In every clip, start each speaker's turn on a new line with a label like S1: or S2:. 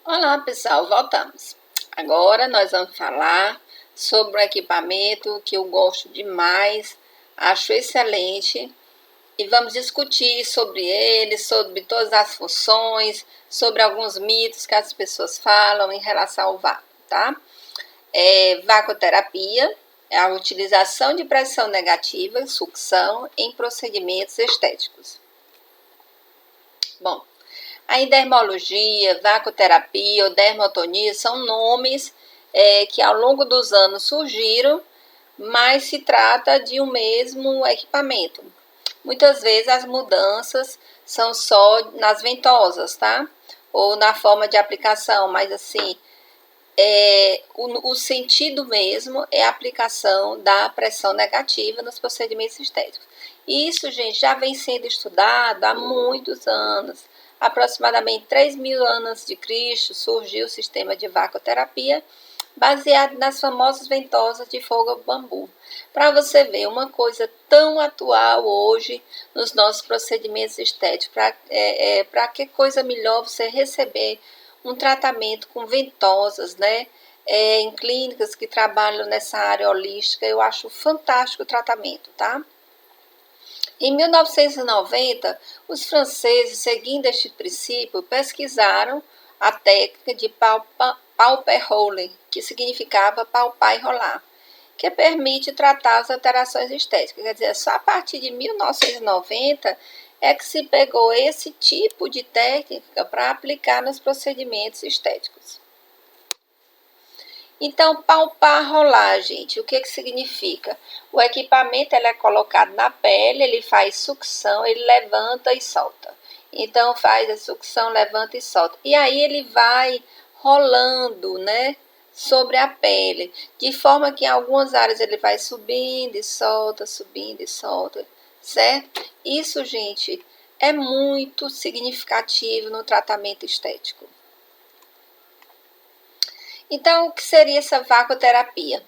S1: Olá pessoal, voltamos. Agora nós vamos falar sobre um equipamento que eu gosto demais, acho excelente e vamos discutir sobre ele, sobre todas as funções, sobre alguns mitos que as pessoas falam em relação ao vácuo, tá? Vacuoterapia é a utilização de pressão negativa, sucção, em procedimentos estéticos. Bom, a endermologia, vacuoterapia ou dermatonia são nomes que ao longo dos anos surgiram, mas se trata de um mesmo equipamento. Muitas vezes as mudanças são só nas ventosas, tá? Ou na forma de aplicação, mas assim, o sentido mesmo é a aplicação da pressão negativa nos procedimentos estéticos. Isso, gente, já vem sendo estudado há muitos anos. Aproximadamente 3.000 anos de Cristo surgiu o sistema de vacuoterapia, baseado nas famosas ventosas de fogo bambu. Para você ver, uma coisa tão atual hoje nos nossos procedimentos estéticos, para que coisa melhor você receber um tratamento com ventosas, né? Em clínicas que trabalham nessa área holística, eu acho fantástico o tratamento, tá? Em 1990, os franceses, seguindo este princípio, pesquisaram a técnica de palper rolling, que significava palpar e rolar, que permite tratar as alterações estéticas. Quer dizer, só a partir de 1990 é que se pegou esse tipo de técnica para aplicar nos procedimentos estéticos. Então, palpar, rolar, gente, o que significa? O equipamento ele é colocado na pele, ele faz sucção, ele levanta e solta. Então, faz a sucção, levanta e solta. E aí ele vai rolando, né, sobre a pele, de forma que em algumas áreas ele vai subindo e solta, certo? Isso, gente, é muito significativo no tratamento estético. Então, o que seria essa vacuoterapia?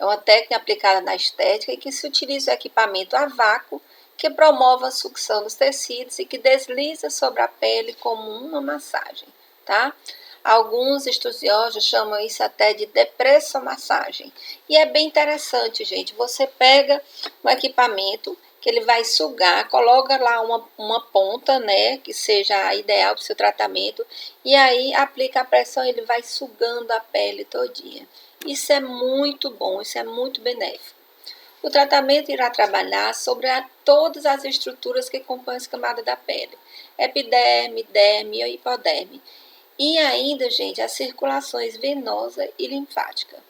S1: É uma técnica aplicada na estética e que se utiliza o equipamento a vácuo que promove a sucção dos tecidos e que desliza sobre a pele como uma massagem, tá? Alguns estudiosos chamam isso até de depressomassagem. E é bem interessante, gente. Você pega um equipamento que ele vai sugar, coloca lá uma ponta, né, que seja ideal para o seu tratamento, e aí aplica a pressão, ele vai sugando a pele todinha. Isso é muito bom, isso é muito benéfico. O tratamento irá trabalhar sobre todas as estruturas que compõem as camadas da pele, epiderme, derme e hipoderme. E ainda, gente, as circulações venosa e linfática.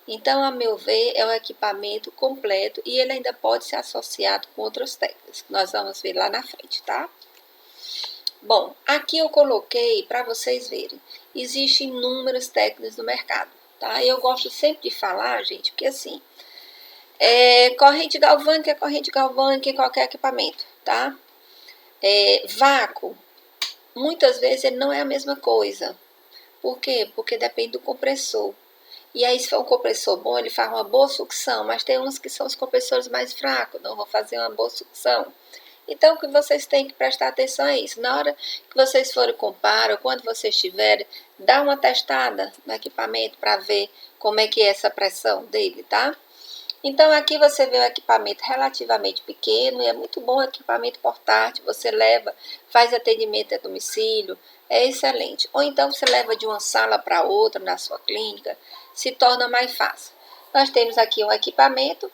S1: Então, a meu ver, é um equipamento completo e ele ainda pode ser associado com outras técnicas, que nós vamos ver lá na frente, tá? Bom, aqui eu coloquei para vocês verem. Existem inúmeras técnicas no mercado, tá? Eu gosto sempre de falar, gente, porque assim, corrente galvânica é corrente galvânica em qualquer equipamento, tá? Vácuo, muitas vezes ele não é a mesma coisa. Por quê? Porque depende do compressor. E aí, se for um compressor bom, ele faz uma boa sucção, mas tem uns que são os compressores mais fracos, não vão fazer uma boa sucção. Então, o que vocês têm que prestar atenção é isso. Na hora que vocês forem comparar, ou quando vocês estiverem, dá uma testada no equipamento para ver como é que é essa pressão dele, tá? Então, aqui você vê um equipamento relativamente pequeno e é muito bom o equipamento portátil. Você leva, faz atendimento a domicílio, é excelente. Ou então você leva de uma sala para outra na sua clínica, se torna mais fácil. Nós temos aqui um equipamento.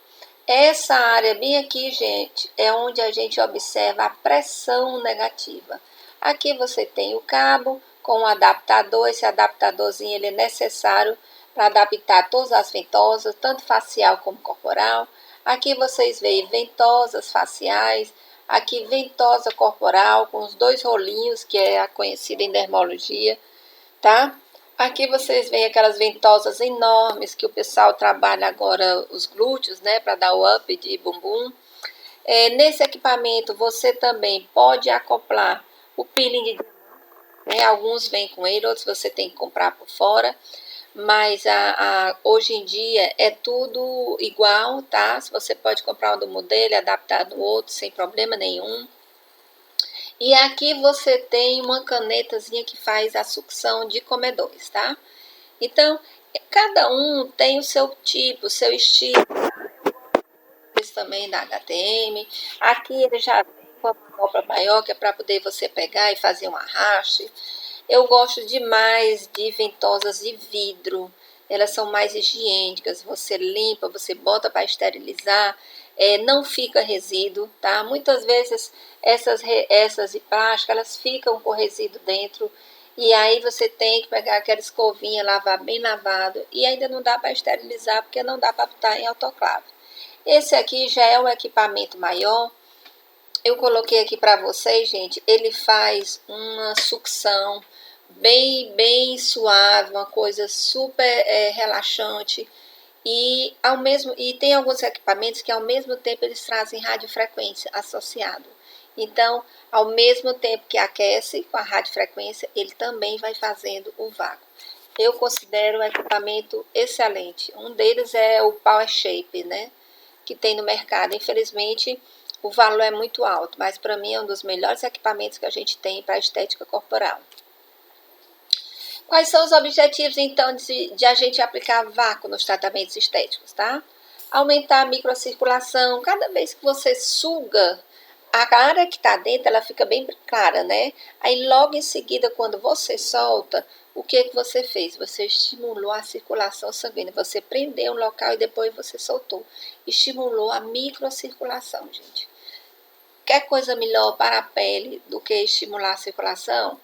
S1: Essa área bem aqui, gente, é onde a gente observa a pressão negativa. Aqui você tem o cabo com um adaptador. Esse adaptadorzinho ele é necessário para adaptar todas as ventosas, tanto facial como corporal. Aqui vocês veem ventosas faciais, aqui ventosa corporal com os dois rolinhos, que é a conhecida em dermologia, tá? Aqui vocês veem aquelas ventosas enormes que o pessoal trabalha agora os glúteos, né, para dar o up de bumbum. Nesse equipamento você também pode acoplar o peeling de diamante, né? Alguns vêm com ele, outros você tem que comprar por fora. Mas hoje em dia é tudo igual, tá? Você pode comprar um do modelo e adaptar no outro sem problema nenhum. E aqui você tem uma canetazinha que faz a sucção de comedores, tá? Então, cada um tem o seu tipo, o seu estilo. Esse também da HTM. Aqui ele já vem com a manopla maior, que é para poder você pegar e fazer um arraste. Eu gosto demais de ventosas de vidro. Elas são mais higiênicas. Você limpa, você bota para esterilizar. Não fica resíduo, tá? Muitas vezes essas de plástico, elas ficam com resíduo dentro. E aí você tem que pegar aquela escovinha, lavar bem lavado. E ainda não dá para esterilizar, porque não dá para botar em autoclave. Esse aqui já é um equipamento maior. Eu coloquei aqui para vocês, gente. Ele faz uma sucção bem suave, uma coisa super relaxante. E tem alguns equipamentos que ao mesmo tempo eles trazem radiofrequência associado. Então, ao mesmo tempo que aquece com a radiofrequência, ele também vai fazendo o vácuo. Eu considero um equipamento excelente. Um deles é o Power Shape, né? Que tem no mercado. Infelizmente, o valor é muito alto, mas para mim é um dos melhores equipamentos que a gente tem para estética corporal. Quais são os objetivos, então, de a gente aplicar vácuo nos tratamentos estéticos, tá? Aumentar a microcirculação. Cada vez que você suga, a área que está dentro, ela fica bem clara, né? Aí, logo em seguida, quando você solta, o que você fez? Você estimulou a circulação sanguínea. Você prendeu um local e depois você soltou. Estimulou a microcirculação, gente. Quer coisa melhor para a pele do que estimular a circulação?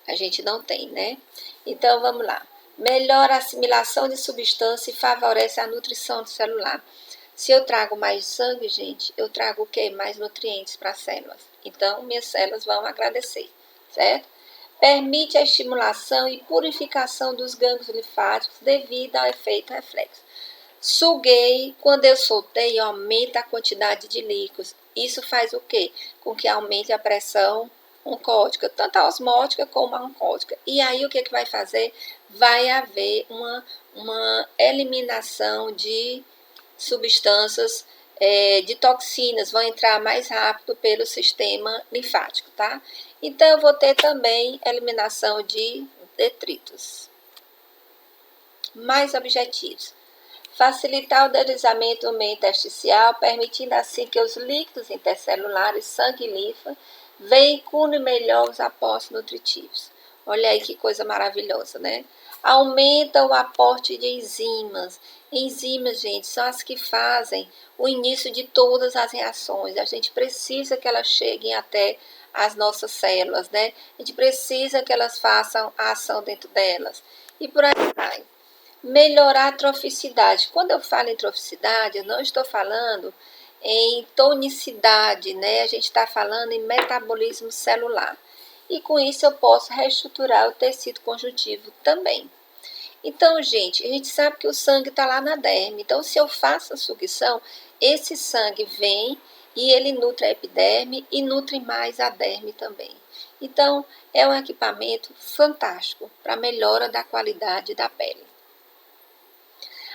S1: A gente não tem, né? Então, vamos lá. Melhora a assimilação de substância e favorece a nutrição celular. Se eu trago mais sangue, gente, eu trago o quê? Mais nutrientes para as células. Então, minhas células vão agradecer, certo? Permite a estimulação e purificação dos gânglios linfáticos devido ao efeito reflexo. Suguei, quando eu soltei, aumenta a quantidade de líquidos. Isso faz o quê? Com que aumente a pressão oncótica, tanto a osmótica como a oncótica. E aí o que vai fazer? Vai haver uma eliminação de substâncias, de toxinas, vão entrar mais rápido pelo sistema linfático, tá? Então eu vou ter também eliminação de detritos. Mais objetivos. Facilitar o deslizamento do meio intersticial, permitindo assim que os líquidos intercelulares, sangue e linfa, veiculem melhor os aportes nutritivos. Olha aí que coisa maravilhosa, né? Aumenta o aporte de enzimas. Enzimas, gente, são as que fazem o início de todas as reações. A gente precisa que elas cheguem até as nossas células, né? A gente precisa que elas façam a ação dentro delas. E por aí vai. Melhorar a troficidade. Quando eu falo em troficidade, eu não estou falando em tonicidade, né? A gente está falando em metabolismo celular. E com isso eu posso reestruturar o tecido conjuntivo também. Então, gente, a gente sabe que o sangue está lá na derme. Então, se eu faço a sucção, esse sangue vem e ele nutre a epiderme e nutre mais a derme também. Então, é um equipamento fantástico para melhora da qualidade da pele.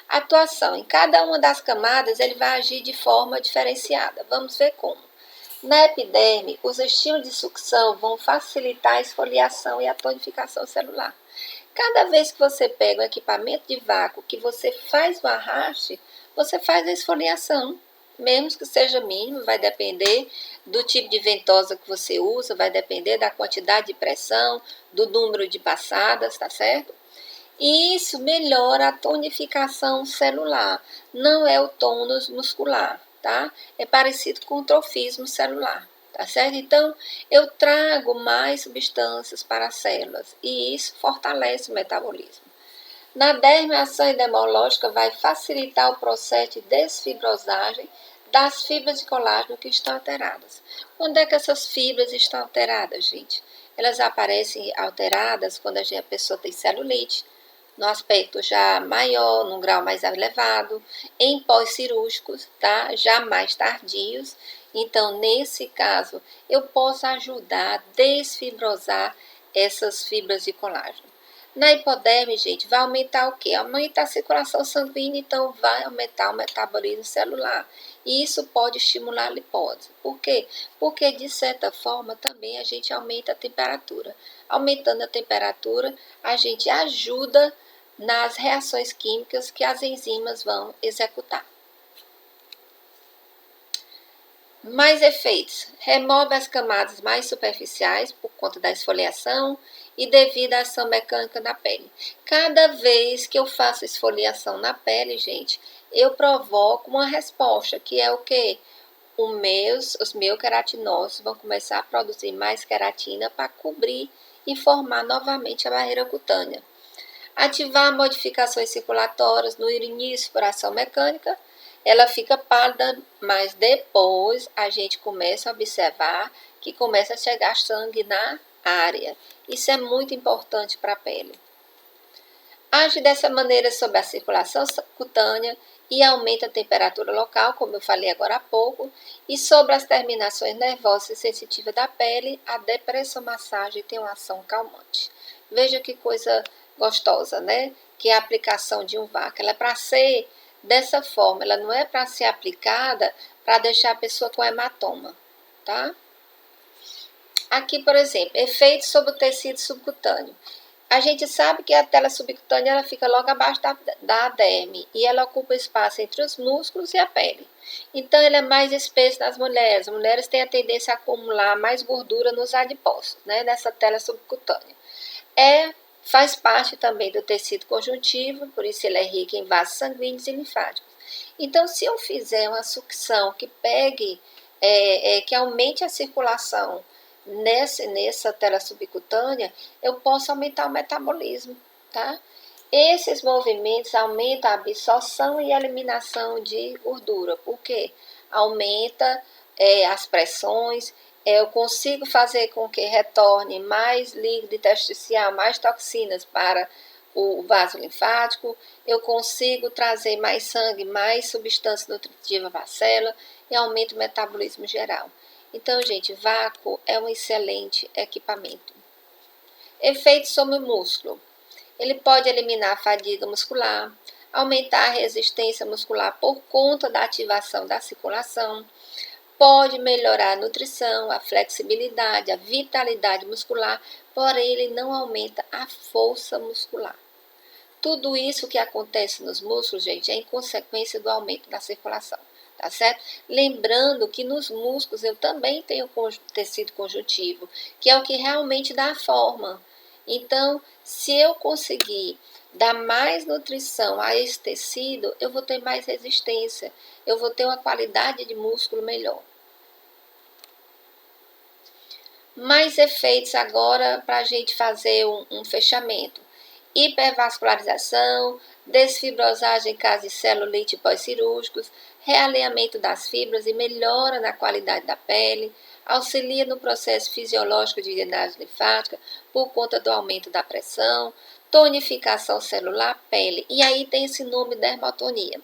S1: Atuação. Em cada uma das camadas, ele vai agir de forma diferenciada. Vamos ver como. Na epiderme, os estímulos de sucção vão facilitar a esfoliação e a tonificação celular. Cada vez que você pega um equipamento de vácuo, que você faz o arraste, você faz a esfoliação. Mesmo que seja mínimo, vai depender do tipo de ventosa que você usa, vai depender da quantidade de pressão, do número de passadas, tá certo? E isso melhora a tonificação celular. Não é o tônus muscular, tá? É parecido com o trofismo celular, tá certo? Então, eu trago mais substâncias para as células e isso fortalece o metabolismo. Na derme, a ação endemológica vai facilitar o processo de desfibrosagem das fibras de colágeno que estão alteradas. Quando é que essas fibras estão alteradas, gente? Elas aparecem alteradas quando a pessoa tem celulite, no aspecto já maior, num grau mais elevado, em pós-cirúrgicos, tá? Já mais tardios. Então, nesse caso, eu posso ajudar a desfibrosar essas fibras de colágeno. Na hipoderme, gente, vai aumentar o quê? Aumenta a circulação sanguínea, então vai aumentar o metabolismo celular. E isso pode estimular a lipólise. Por quê? Porque, de certa forma, também a gente aumenta a temperatura. Aumentando a temperatura, a gente ajuda nas reações químicas que as enzimas vão executar. Mais efeitos. Remove as camadas mais superficiais por conta da esfoliação e devido à ação mecânica da pele. Cada vez que eu faço esfoliação na pele, gente, eu provoco uma resposta, que é o quê? Os meus queratinócitos vão começar a produzir mais queratina para cobrir e formar novamente a barreira cutânea. Ativar modificações circulatórias no início por ação mecânica, ela fica pálida, mas depois a gente começa a observar que começa a chegar sangue na área. Isso é muito importante para a pele. Age dessa maneira sobre a circulação cutânea e aumenta a temperatura local, como eu falei agora há pouco, e sobre as terminações nervosas e sensitivas da pele, a depressomassagem tem uma ação calmante. Veja que coisa gostosa, né? Que é a aplicação de um vácuo. Ela é para ser dessa forma, ela não é para ser aplicada para deixar a pessoa com hematoma, tá? Aqui, por exemplo, efeitos sobre o tecido subcutâneo. A gente sabe que a tela subcutânea ela fica logo abaixo da derme e ela ocupa espaço entre os músculos e a pele. Então, ele é mais espesso nas mulheres. As mulheres têm a tendência a acumular mais gordura nos adipócitos, né, nessa tela subcutânea. Faz parte também do tecido conjuntivo, por isso ele é rico em vasos sanguíneos e linfáticos. Então, se eu fizer uma sucção que pegue, que aumente a circulação nessa tela subcutânea, eu posso aumentar o metabolismo, tá? Esses movimentos aumentam a absorção e a eliminação de gordura, porque aumenta as pressões, eu consigo fazer com que retorne mais líquido intersticial, mais toxinas para o vaso linfático, eu consigo trazer mais sangue, mais substância nutritiva para a célula e aumenta o metabolismo geral. Então, gente, vácuo é um excelente equipamento. Efeitos sobre o músculo. Ele pode eliminar a fadiga muscular, aumentar a resistência muscular por conta da ativação da circulação, pode melhorar a nutrição, a flexibilidade, a vitalidade muscular, porém ele não aumenta a força muscular. Tudo isso que acontece nos músculos, gente, é em consequência do aumento da circulação. Tá certo? Lembrando que nos músculos eu também tenho tecido conjuntivo, que é o que realmente dá a forma. Então, se eu conseguir dar mais nutrição a esse tecido, eu vou ter mais resistência, eu vou ter uma qualidade de músculo melhor. Mais efeitos agora para a gente fazer um fechamento. Hipervascularização, desfibrosagem em caso de celulite pós-cirúrgicos, realinhamento das fibras e melhora na qualidade da pele, auxilia no processo fisiológico de drenagem linfática por conta do aumento da pressão, tonificação celular, pele. E aí tem esse nome dermotonia.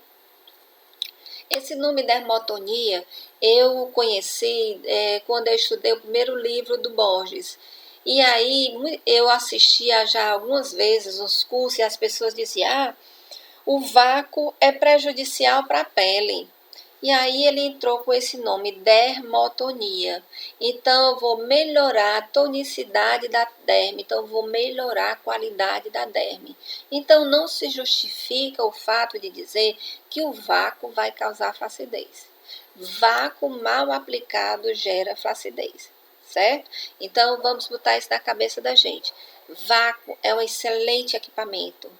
S1: Esse nome dermotonia eu conheci quando eu estudei o primeiro livro do Borges. E aí eu assistia já algumas vezes os cursos e as pessoas diziam, o vácuo é prejudicial para a pele. E aí ele entrou com esse nome, dermotonia. Então, eu vou melhorar a tonicidade da derme, então eu vou melhorar a qualidade da derme. Então, não se justifica o fato de dizer que o vácuo vai causar flacidez. Vácuo mal aplicado gera flacidez, certo? Então, vamos botar isso na cabeça da gente. Vácuo é um excelente equipamento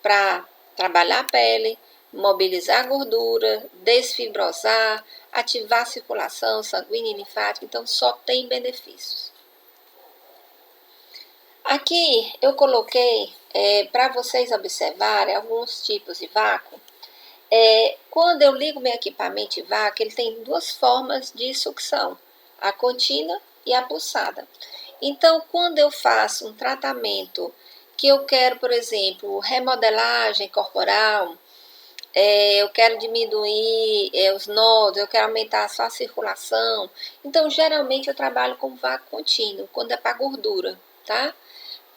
S1: para trabalhar a pele, mobilizar a gordura, desfibrosar, ativar a circulação sanguínea e linfática, então só tem benefícios. Aqui eu coloquei para vocês observarem alguns tipos de vácuo. Quando eu ligo meu equipamento de vácuo, ele tem duas formas de sucção, a contínua e a pulsada. Então, quando eu faço um tratamento que eu quero, por exemplo, remodelagem corporal, eu quero diminuir os nódulos, eu quero aumentar só a circulação. Então, geralmente eu trabalho com vácuo contínuo, quando é para gordura, tá?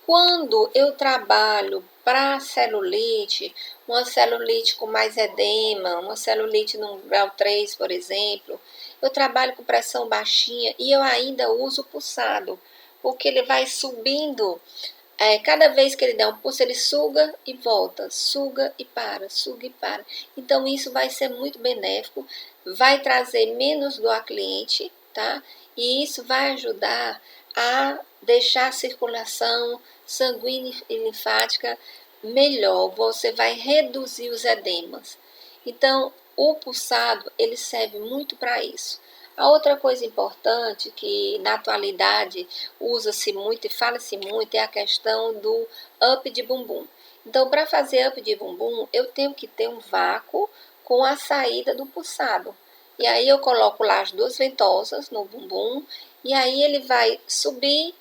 S1: Quando eu trabalho para celulite, uma celulite com mais edema, uma celulite no grau 3, por exemplo, eu trabalho com pressão baixinha e eu ainda uso o pulsado, porque ele vai subindo. Cada vez que ele der um pulso, ele suga e volta, suga e para, suga e para. Então, isso vai ser muito benéfico, vai trazer menos dor ao cliente, tá? E isso vai ajudar a deixar a circulação sanguínea e linfática melhor. Você vai reduzir os edemas. Então, o pulsado, ele serve muito para isso. A outra coisa importante que na atualidade usa-se muito e fala-se muito é a questão do up de bumbum. Então, para fazer up de bumbum, eu tenho que ter um vácuo com a saída do pulsado. E aí eu coloco lá as duas ventosas no bumbum e aí ele vai subir,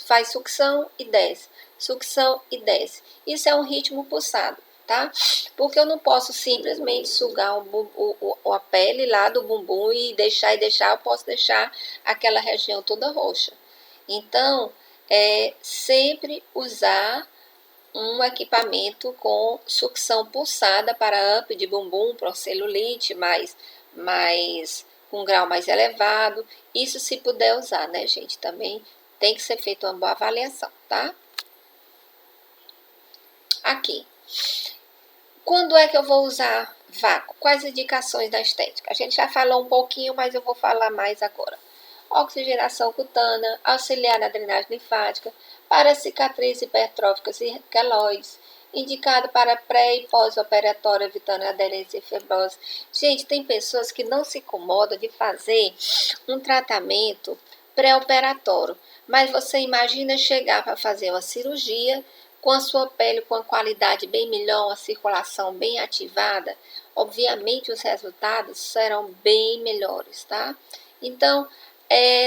S1: faz sucção e desce, sucção e desce. Isso é um ritmo pulsado, tá? Porque eu não posso simplesmente sugar a pele lá do bumbum e deixar, eu posso deixar aquela região toda roxa. Então, sempre usar um equipamento com sucção pulsada para up de bumbum, para celulite, com grau mais elevado. Isso se puder usar, né, gente? Também tem que ser feita uma boa avaliação, tá? Aqui. Quando é que eu vou usar vácuo? Quais indicações da estética? A gente já falou um pouquinho, mas eu vou falar mais agora. Oxigenação cutânea, auxiliar na drenagem linfática, para cicatrizes hipertróficas e queloides, indicado para pré e pós-operatório, evitando aderência e fibrose. Gente, tem pessoas que não se incomodam de fazer um tratamento pré-operatório, mas você imagina chegar para fazer uma cirurgia com a sua pele com a qualidade bem melhor, a circulação bem ativada, obviamente os resultados serão bem melhores, tá? Então,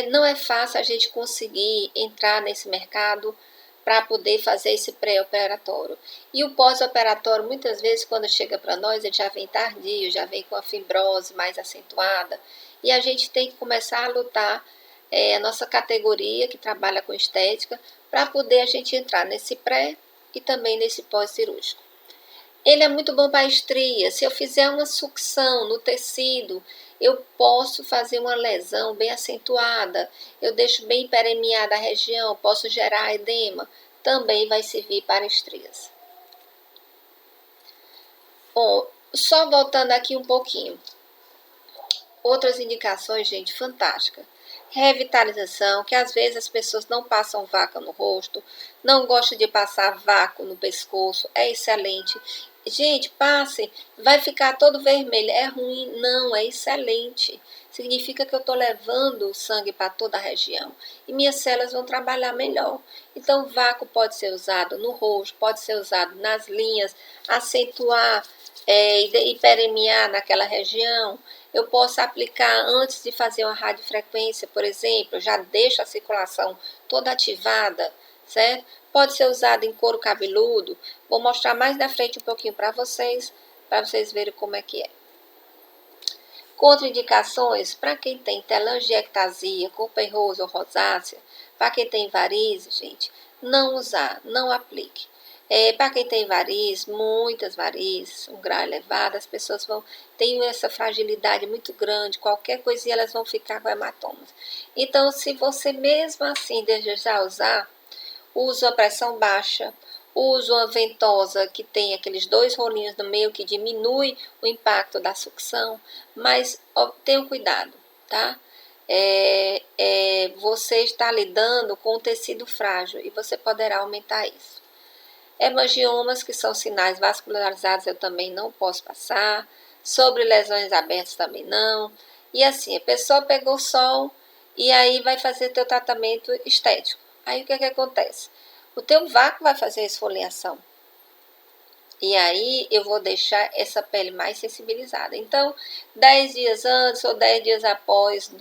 S1: não é fácil a gente conseguir entrar nesse mercado para poder fazer esse pré-operatório. E o pós-operatório, muitas vezes, quando chega para nós, ele já vem tardio, já vem com a fibrose mais acentuada, e a gente tem que começar a lutar, a nossa categoria que trabalha com estética, para poder a gente entrar nesse pré e também nesse pós-cirúrgico. Ele é muito bom para estria. Se eu fizer uma sucção no tecido, eu posso fazer uma lesão bem acentuada. Eu deixo bem permeada a região, posso gerar edema. Também vai servir para estrias. Bom, só voltando aqui um pouquinho. Outras indicações, gente, fantástica. Revitalização, que às vezes as pessoas não passam vácuo no rosto, não gostam de passar vácuo no pescoço, é excelente. Gente, passem, vai ficar todo vermelho, é ruim? Não, é excelente. Significa que eu estou levando o sangue para toda a região e minhas células vão trabalhar melhor. Então, vácuo pode ser usado no rosto, pode ser usado nas linhas, acentuar e permear naquela região. Eu posso aplicar antes de fazer uma radiofrequência, por exemplo, já deixa a circulação toda ativada, certo? Pode ser usado em couro cabeludo. Vou mostrar mais da frente um pouquinho para vocês verem como é que é. Contraindicações para quem tem telangiectasia, copper-rose ou rosácea, para quem tem varizes, gente, não usar, não aplique. Para quem tem varizes, muitas varizes, um grau elevado, as pessoas têm essa fragilidade muito grande, qualquer coisinha elas vão ficar com hematomas. Então, se você mesmo assim desejar usar, use uma pressão baixa, use uma ventosa que tem aqueles 2 rolinhos no meio que diminui o impacto da sucção, mas tenha cuidado, tá? Você está lidando com um tecido frágil e você poderá aumentar isso. Hemangiomas, que são sinais vascularizados, eu também não posso passar. Sobre lesões abertas também não. E assim, a pessoa pegou sol e aí vai fazer teu tratamento estético. Aí o que acontece? O teu vácuo vai fazer a esfoliação. E aí eu vou deixar essa pele mais sensibilizada. Então, 10 dias antes ou 10 dias após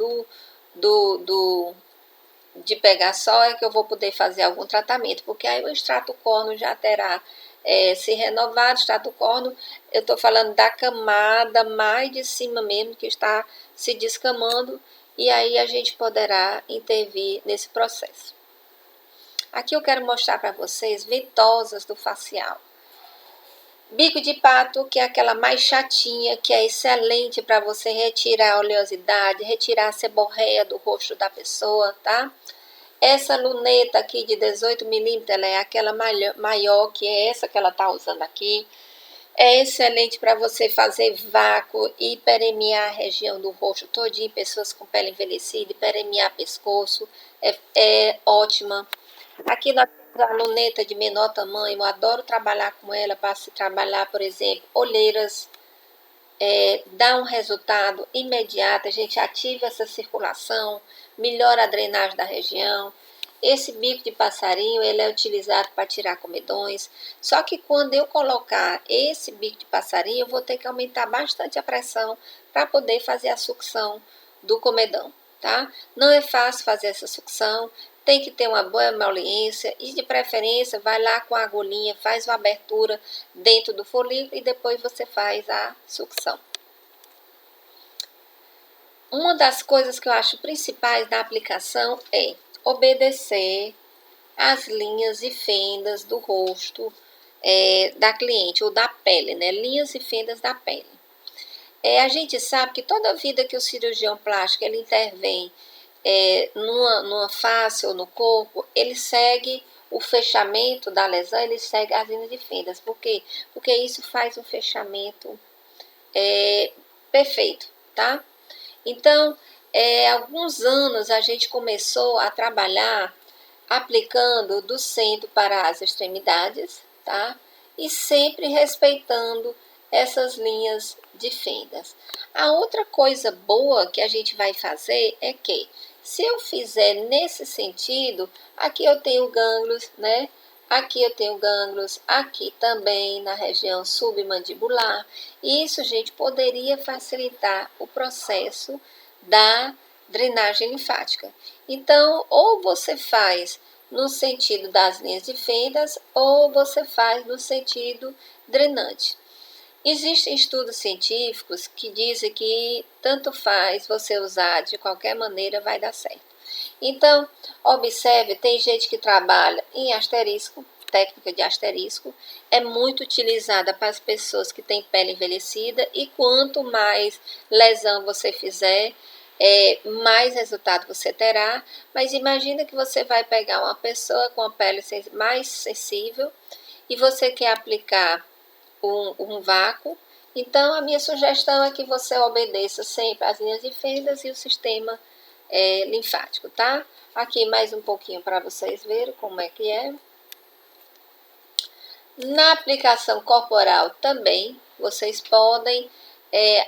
S1: de pegar sol é que eu vou poder fazer algum tratamento, porque aí o extrato córneo já terá se renovado. Extrato córneo, eu estou falando da camada mais de cima mesmo, que está se descamando, e aí a gente poderá intervir nesse processo. Aqui eu quero mostrar para vocês ventosas do facial. Bico de pato, que é aquela mais chatinha, que é excelente para você retirar a oleosidade, retirar a seborreia do rosto da pessoa, tá? Essa luneta aqui de 18 milímetros, ela é aquela maior, que é essa que ela tá usando aqui. É excelente para você fazer vácuo e hiperemiar a região do rosto todinho, pessoas com pele envelhecida, hiperemiar pescoço, é ótima. Aqui nós temos a luneta de menor tamanho, eu adoro trabalhar com ela para se trabalhar, por exemplo, olheiras, dá um resultado imediato, a gente ativa essa circulação, melhora a drenagem da região. Esse bico de passarinho, ele é utilizado para tirar comedões, só que quando eu colocar esse bico de passarinho, eu vou ter que aumentar bastante a pressão para poder fazer a sucção do comedão, tá? Não é fácil fazer essa sucção, tem que ter uma boa emoliência e de preferência vai lá com a agulhinha, faz uma abertura dentro do folículo e depois você faz a sucção. Uma das coisas que eu acho principais da aplicação é obedecer as linhas e fendas do rosto da cliente ou da pele, né? Linhas e fendas da pele. A gente sabe que toda vida que o cirurgião plástico ele intervém numa face ou no corpo, ele segue o fechamento da lesão, ele segue as linhas de fendas. Por quê? Porque isso faz um fechamento perfeito, tá? Então, alguns anos a gente começou a trabalhar aplicando do centro para as extremidades, tá? E sempre respeitando essas linhas de fendas. A outra coisa boa que a gente vai fazer é que, se eu fizer nesse sentido, aqui eu tenho gânglios, né? Aqui eu tenho gânglios, aqui também na região submandibular. Isso, gente, poderia facilitar o processo da drenagem linfática. Então, ou você faz no sentido das linhas de fendas, ou você faz no sentido drenante. Existem estudos científicos que dizem que tanto faz você usar de qualquer maneira, vai dar certo. Então, observe, tem gente que trabalha em asterisco, técnica de asterisco, é muito utilizada para as pessoas que têm pele envelhecida e quanto mais lesão você fizer, mais resultado você terá. Mas imagina que você vai pegar uma pessoa com a pele mais sensível e você quer aplicar um vácuo. Então, a minha sugestão é que você obedeça sempre as linhas de fendas e o sistema linfático, tá? Aqui mais um pouquinho para vocês verem como é que é. Na aplicação corporal também, vocês podem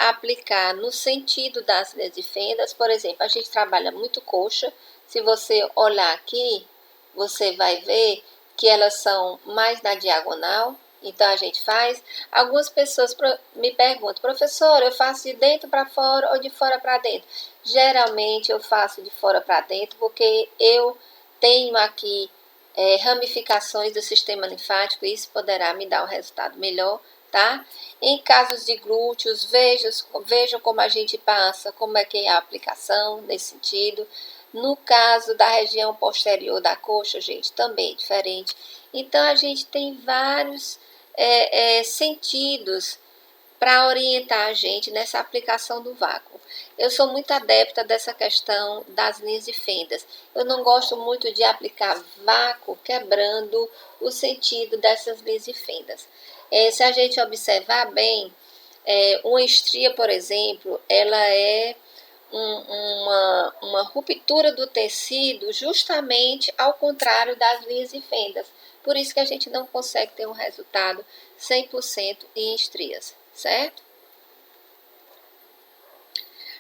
S1: aplicar no sentido das linhas de fendas. Por exemplo, a gente trabalha muito coxa. Se você olhar aqui, você vai ver que elas são mais na diagonal. Então, a gente faz. Algumas pessoas me perguntam, professor, eu faço de dentro para fora ou de fora para dentro? Geralmente, eu faço de fora para dentro, porque eu tenho aqui ramificações do sistema linfático e isso poderá me dar um resultado melhor, tá? Em casos de glúteos, vejam como a gente passa, como é que é a aplicação nesse sentido. No caso da região posterior da coxa, gente, também é diferente. Então, a gente tem vários sentidos para orientar a gente nessa aplicação do vácuo. Eu sou muito adepta dessa questão das linhas de fendas. Eu não gosto muito de aplicar vácuo quebrando o sentido dessas linhas de fendas. Se a gente observar bem, uma estria, por exemplo, ela é uma ruptura do tecido justamente ao contrário das linhas de fendas. Por isso que a gente não consegue ter um resultado 100% em estrias, certo?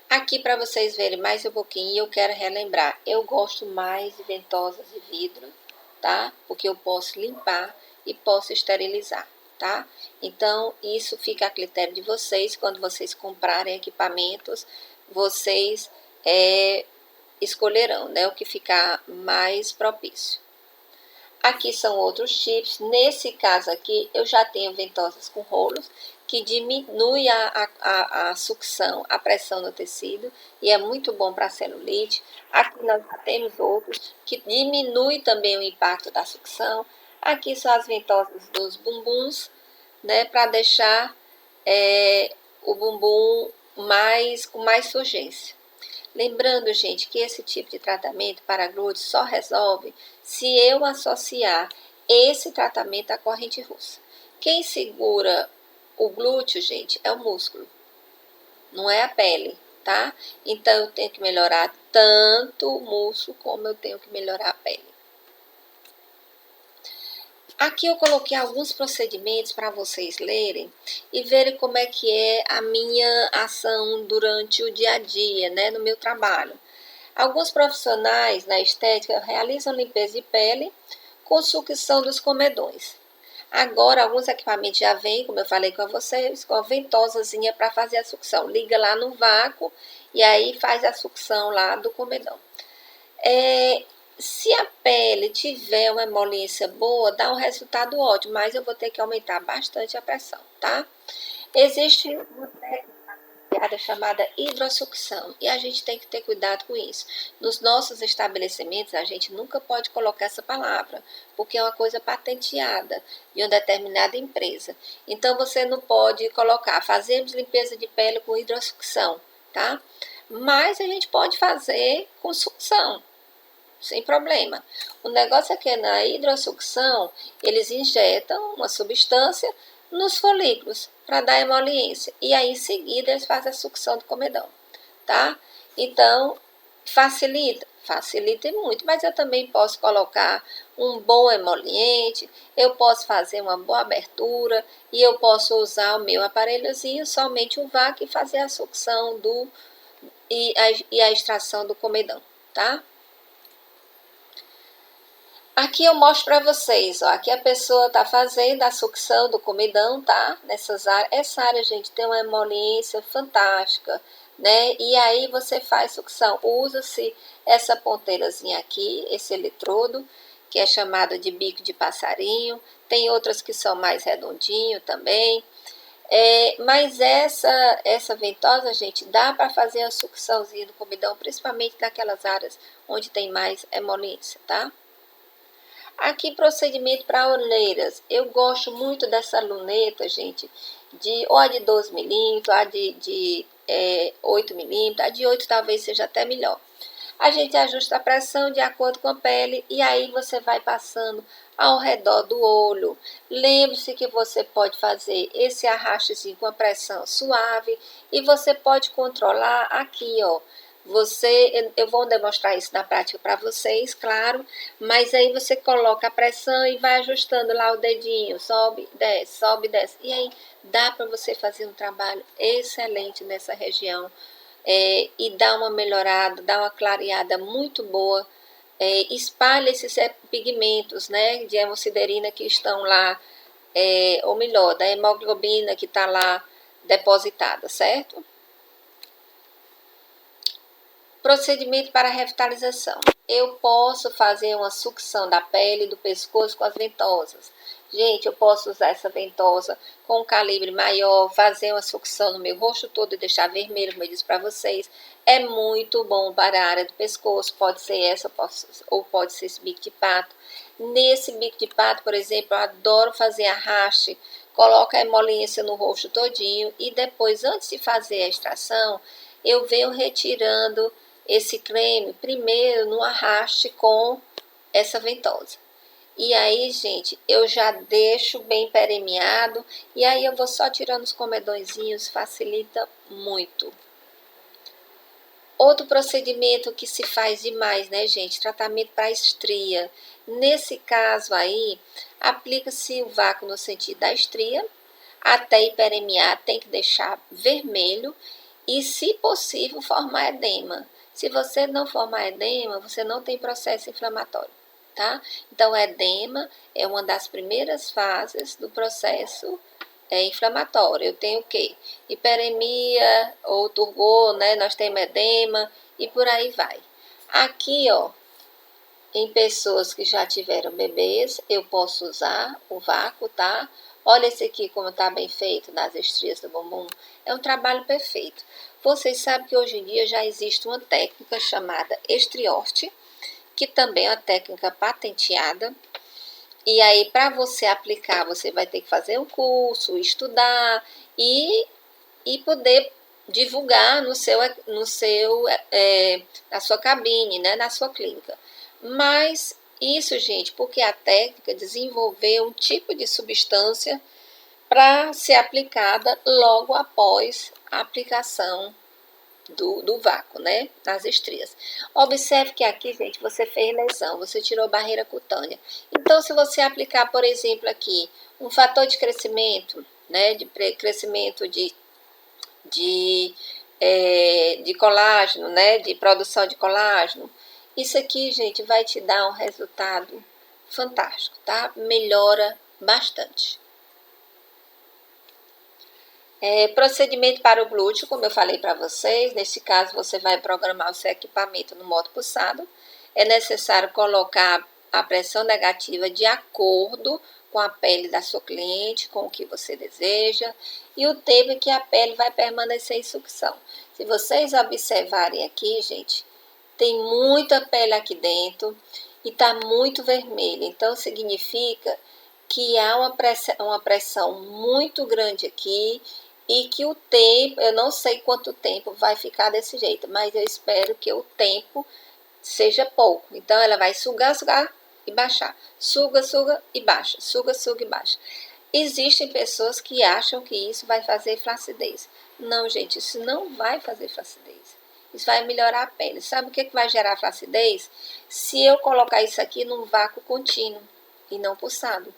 S1: Aqui para vocês verem mais um pouquinho, eu quero relembrar, eu gosto mais de ventosas de vidro, tá? Porque eu posso limpar e posso esterilizar, tá? Então, isso fica a critério de vocês, quando vocês comprarem equipamentos, vocês escolherão, né, o que ficar mais propício. Aqui são outros chips. Nesse caso aqui, eu já tenho ventosas com rolos, que diminui a sucção, a pressão no tecido, e é muito bom para a celulite. Aqui nós já temos outros, que diminui também o impacto da sucção. Aqui são as ventosas dos bumbuns, né, para deixar o bumbum com mais surgência. Lembrando, gente, que esse tipo de tratamento para glúteos só resolve se eu associar esse tratamento à corrente russa. Quem segura o glúteo, gente, é o músculo, não é a pele, tá? Então, eu tenho que melhorar tanto o músculo como eu tenho que melhorar a pele. Aqui eu coloquei alguns procedimentos para vocês lerem e verem como é que é a minha ação durante o dia a dia, né, no meu trabalho. Alguns profissionais na estética realizam limpeza de pele com sucção dos comedões. Agora, alguns equipamentos já vêm, como eu falei com vocês, com a ventosazinha para fazer a sucção. Liga lá no vácuo e aí faz a sucção lá do comedão. Se a pele tiver uma emoliência boa, dá um resultado ótimo, mas eu vou ter que aumentar bastante a pressão, tá? Existe uma técnica chamada hidrossucção e a gente tem que ter cuidado com isso. Nos nossos estabelecimentos, a gente nunca pode colocar essa palavra, porque é uma coisa patenteada de uma determinada empresa. Então, você não pode colocar, fazemos limpeza de pele com hidrossucção, tá? Mas a gente pode fazer com sucção, sem problema. O negócio é que na hidrossucção, eles injetam uma substância nos folículos para dar emoliência. E aí, em seguida, eles fazem a sucção do comedão, tá? Então, facilita muito, mas eu também posso colocar um bom emoliente, eu posso fazer uma boa abertura e eu posso usar o meu aparelhozinho, somente o vácuo, e fazer a sucção e a extração do comedão, tá? Aqui eu mostro para vocês, ó, aqui a pessoa tá fazendo a sucção do comedão, tá? Nessas áreas, essa área, gente, tem uma emoliência fantástica, né? E aí você faz sucção, usa-se essa ponteirazinha aqui, esse eletrodo, que é chamado de bico de passarinho, tem outras que são mais redondinho também, mas essa ventosa, gente, dá para fazer a sucçãozinha do comedão, principalmente naquelas áreas onde tem mais emoliência, tá? Aqui, procedimento para olheiras. Eu gosto muito dessa luneta, gente, ou a de 12 milímetros, a de 8 milímetros, a de 8 talvez seja até melhor. A gente ajusta a pressão de acordo com a pele e aí você vai passando ao redor do olho. Lembre-se que você pode fazer esse arrastezinho com a pressão suave e você pode controlar aqui, ó. Eu vou demonstrar isso na prática para vocês, claro, mas aí você coloca a pressão e vai ajustando lá o dedinho, sobe, desce, e aí dá para você fazer um trabalho excelente nessa região e dá uma melhorada, dá uma clareada muito boa, espalha esses pigmentos, né, de hemosiderina que estão lá, ou melhor, da hemoglobina que está lá depositada, certo? Procedimento para revitalização. Eu posso fazer uma sucção da pele do pescoço com as ventosas. Gente, eu posso usar essa ventosa com um calibre maior, fazer uma sucção no meu rosto todo e deixar vermelho, como eu disse para vocês. É muito bom para a área do pescoço, pode ser essa ou pode ser esse bico de pato. Nesse bico de pato, por exemplo, eu adoro fazer arraste, coloco a emoliência no rosto todinho e depois, antes de fazer a extração, eu venho retirando esse creme primeiro no arraste com essa ventosa. E aí, gente, eu já deixo bem permeado e aí eu vou só tirando os comedõezinhos, facilita muito. Outro procedimento que se faz demais, né, gente? Tratamento para estria. Nesse caso aí, aplica-se o vácuo no sentido da estria, até hiperemiar, tem que deixar vermelho e, se possível, formar edema. Se você não formar edema, você não tem processo inflamatório, tá? Então, edema é uma das primeiras fases do processo inflamatório. Eu tenho o quê? Hiperemia ou turgor, né? Nós temos edema e por aí vai. Aqui, ó, Em pessoas que já tiveram bebês, eu posso usar o vácuo, tá? Olha esse aqui como tá bem feito nas estrias do bumbum. É um trabalho perfeito. Vocês sabem que hoje em dia já existe uma técnica chamada estriorte, que também é uma técnica patenteada. E aí, para você aplicar, você vai ter que fazer um curso, estudar e poder divulgar na sua cabine, né, na sua clínica. Mas isso, gente, porque a técnica desenvolveu um tipo de substância para ser aplicada logo após a aplicação do vácuo, né, nas estrias. Observe que aqui, gente, você fez lesão, você tirou barreira cutânea. Então, se você aplicar, por exemplo, aqui, um fator de crescimento, né, de crescimento de colágeno, né, de produção de colágeno, isso aqui, gente, vai te dar um resultado fantástico, tá? Melhora bastante. Procedimento para o glúteo, como eu falei para vocês, nesse caso você vai programar o seu equipamento no modo pulsado. É necessário colocar a pressão negativa de acordo com a pele da sua cliente, com o que você deseja, e o tempo que a pele vai permanecer em sucção. Se vocês observarem aqui, gente, tem muita pele aqui dentro e está muito vermelha, então significa que há uma pressão muito grande aqui e que o tempo, eu não sei quanto tempo vai ficar desse jeito, mas eu espero que o tempo seja pouco. Então, ela vai sugar, sugar e baixar. Suga, suga e baixa. Suga, suga e baixa. Existem pessoas que acham que isso vai fazer flacidez. Não, gente, isso não vai fazer flacidez. Isso vai melhorar a pele. Sabe o que vai gerar flacidez? Se eu colocar isso aqui num vácuo contínuo e não pulsado.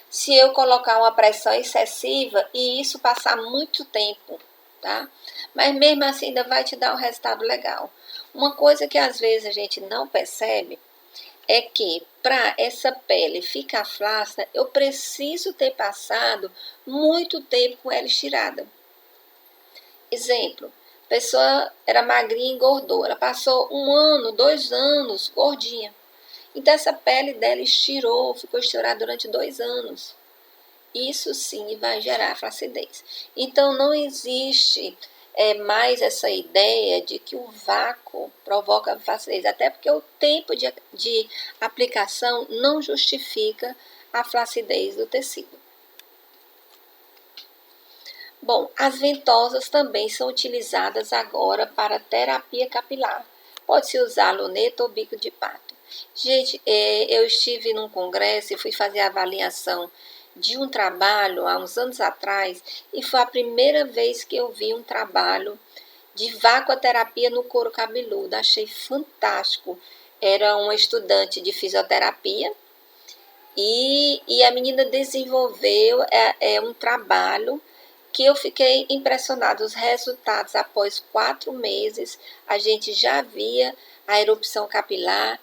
S1: Se eu colocar uma pressão excessiva e isso passar muito tempo, tá? Mas mesmo assim ainda vai te dar um resultado legal. Uma coisa que às vezes a gente não percebe é que para essa pele ficar flácida, eu preciso ter passado muito tempo com ela estirada. Exemplo, a pessoa era magrinha e engordou, ela passou 1 ano, 2 anos gordinha. Então essa pele dela estirou, ficou estirada durante 2 anos. Isso sim vai gerar flacidez. Então não existe mais essa ideia de que o vácuo provoca flacidez, até porque o tempo de aplicação não justifica a flacidez do tecido. Bom, as ventosas também são utilizadas agora para terapia capilar. Pode-se usar luneta ou bico de pato. Gente, eu estive num congresso e fui fazer a avaliação de um trabalho há uns anos atrás e foi a primeira vez que eu vi um trabalho de vacuoterapia no couro cabeludo. Achei fantástico. Era uma estudante de fisioterapia e a menina desenvolveu um trabalho que eu fiquei impressionada. Os resultados, após 4 meses, a gente já via a erupção capilar.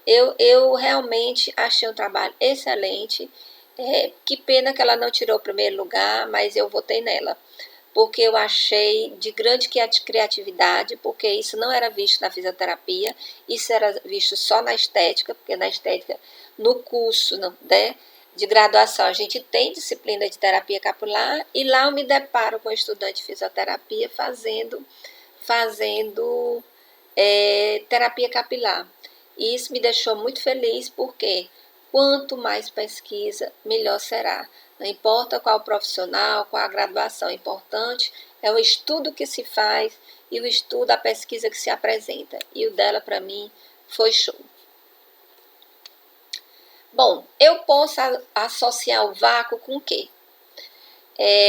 S1: Eu realmente achei um trabalho excelente. Que pena que ela não tirou o primeiro lugar, mas eu votei nela. Porque eu achei de grande criatividade, porque isso não era visto na fisioterapia, isso era visto só na estética, porque na estética, no curso, né, de graduação, a gente tem disciplina de terapia capilar, e lá eu me deparo com um estudante de fisioterapia fazendo terapia capilar. E isso me deixou muito feliz, porque quanto mais pesquisa, melhor será. Não importa qual profissional, qual a graduação, o importante é o estudo que se faz e o estudo, a pesquisa que se apresenta. E o dela, para mim, foi show. Bom, eu posso associar o vácuo com o quê?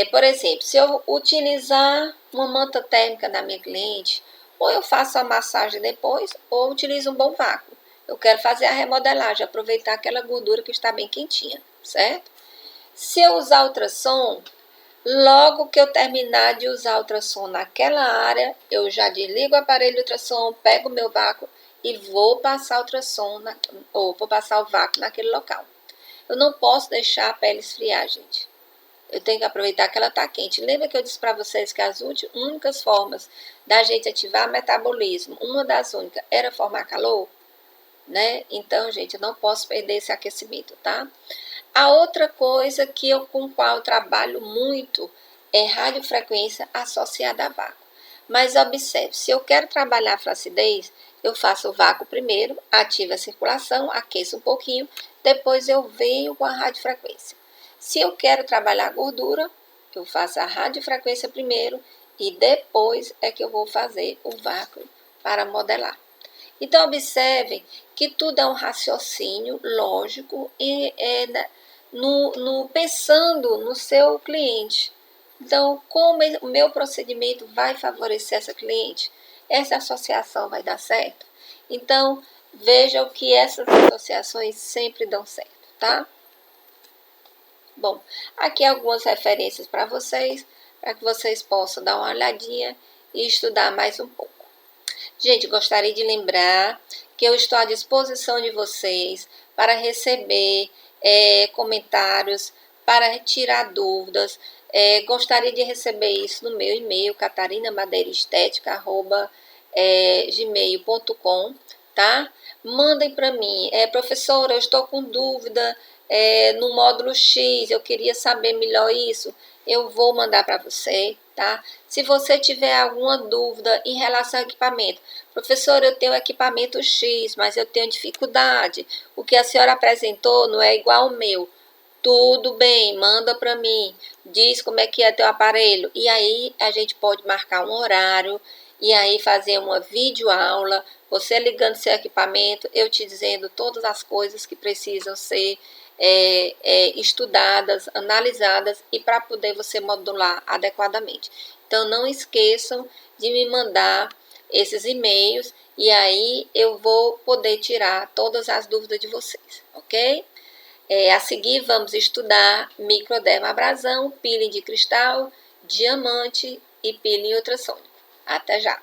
S1: Por exemplo, se eu utilizar uma manta térmica na minha cliente, ou eu faço a massagem depois, ou utilizo um bom vácuo. Eu quero fazer a remodelagem, aproveitar aquela gordura que está bem quentinha, certo? Se eu usar ultrassom, logo que eu terminar de usar ultrassom naquela área, eu já desligo o aparelho de ultrassom, pego o meu vácuo e vou passar ultrassom ou vou passar o vácuo naquele local. Eu não posso deixar a pele esfriar, gente. Eu tenho que aproveitar que ela está quente. Lembra que eu disse para vocês que as únicas formas da gente ativar o metabolismo, uma das únicas, era formar calor? né? Então, gente, eu não posso perder esse aquecimento, tá? A outra coisa com qual eu trabalho muito é radiofrequência associada a vácuo. Mas observe, se eu quero trabalhar a flacidez, eu faço o vácuo primeiro, ativo a circulação, aqueço um pouquinho, depois eu venho com a radiofrequência. Se eu quero trabalhar a gordura, eu faço a radiofrequência primeiro e depois é que eu vou fazer o vácuo para modelar. Então, observem que tudo é um raciocínio lógico e pensando no seu cliente. Então, como o meu procedimento vai favorecer essa cliente? Essa associação vai dar certo? Então, vejam que essas associações sempre dão certo, tá? Bom, aqui algumas referências para que vocês possam dar uma olhadinha e estudar mais um pouco. Gente, gostaria de lembrar que eu estou à disposição de vocês para receber comentários, para tirar dúvidas. Gostaria de receber isso no meu e-mail, catarinamadeirestética@gmail.com, tá? Mandem para mim, professora, eu estou com dúvida no módulo X, eu queria saber melhor isso. Eu vou mandar para você, tá? Se você tiver alguma dúvida em relação ao equipamento, professor, eu tenho equipamento X, mas eu tenho dificuldade. O que a senhora apresentou não é igual ao meu. Tudo bem, manda para mim. Diz como é que é teu aparelho. E aí a gente pode marcar um horário e aí fazer uma videoaula, você ligando seu equipamento, eu te dizendo todas as coisas que precisam ser estudadas, analisadas e para poder você modular adequadamente. Então, não esqueçam de me mandar esses e-mails e aí eu vou poder tirar todas as dúvidas de vocês, ok? A seguir, vamos estudar microdermabrasão, peeling de cristal, diamante e peeling ultrassônico. Até já!